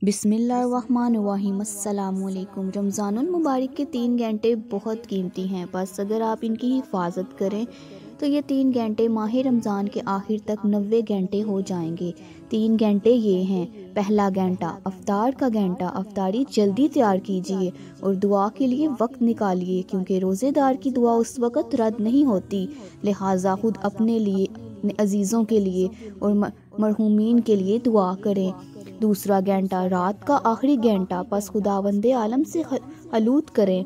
बिस्मिल्लाहिर्रहमानिर्रहीम। अस्सलाम वालेकुम। रमज़ान मुबारक के 3 घंटे बहुत कीमती हैं। बस अगर आप इनकी हिफाजत करें तो ये 3 घंटे माह रमज़ान के आखिर तक 90 घंटे हो जाएंगे। 3 घंटे ये हैं। पहला घंटा अफ्तार का घंटा। अफ्तारी जल्दी तैयार कीजिए और दुआ के लिए वक्त निकालिए, क्योंकि रोज़ेदार की दुआ उस वक़्त रद्द नहीं होती। लिहाजा खुद अपने लिए, अपने अजीज़ों के लिए और मरहूमीन के लिए दुआ करें। दूसरा घंटा रात का आखिरी घंटा। बस खुदावंदे आलम से हलूत करें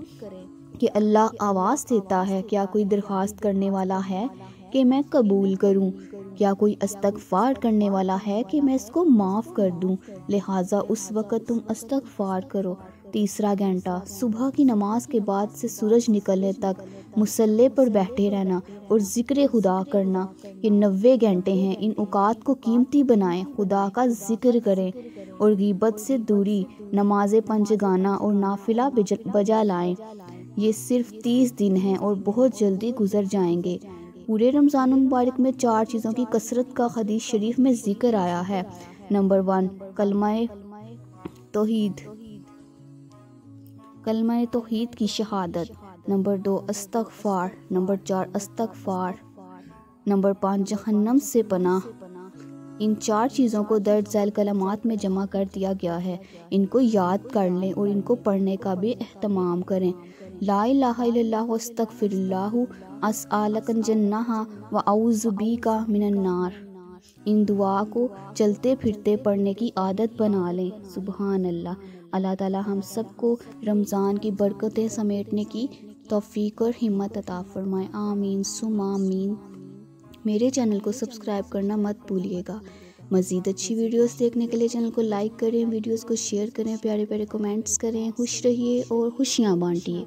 कि अल्लाह आवाज़ देता है, क्या कोई दरख्वास्त करने वाला है कि मैं कबूल करूं? क्या कोई इस्तग़फ़ार करने वाला है कि मैं इसको माफ़ कर दूं? लिहाजा उस वक़्त तुम इस्तग़फ़ार करो। तीसरा घंटा सुबह की नमाज के बाद से सूरज निकलने तक मुसल्ले पर बैठे रहना और ज़िक्र खुदा करना। ये 90 घंटे हैं। इन औकात को कीमती बनाएं, खुदा का ज़िक्र करें और गीबत से दूरी, नमाज़ पंजगाना और नाफिला बजा लाएं। ये सिर्फ 30 दिन हैं और बहुत जल्दी गुजर जाएंगे। पूरे रमज़ान मुबारक में 4 चीज़ों की कसरत का हदीस शरीफ में ज़िक्र आया है। नंबर 1 कलमा तौहीद की शहादत। नंबर 2 इस्तग़फ़ार। नंबर 4 इस्तग़फ़ार। नंबर 5 जहन्नम से पनाह। इन 4 चीज़ों को दर्ज झैल कलमात में जमा कर दिया गया है। इनको याद कर लें और इनको पढ़ने का भी एहतमाम करें। ला इलाहा इल्लल्लाहु अस्तगफिरुल्लाहु अस्अलकल जन्नह व अऊज़ु बिका मिनन नार। इन दुआ को चलते फिरते पढ़ने की आदत बना लें। सुबहान अल्लाह। अल्लाह ताला हम सबको रमज़ान की बरकतें समेटने की तौफीक और हिम्मत अता फरमाए। आमीन सुम आमीन। मेरे चैनल को सब्सक्राइब करना मत भूलिएगा। मज़ीद अच्छी वीडियोस देखने के लिए चैनल को लाइक करें, वीडियोस को शेयर करें, प्यारे प्यारे कमेंट्स करें। खुश रहिए और खुशियाँ बांटिए।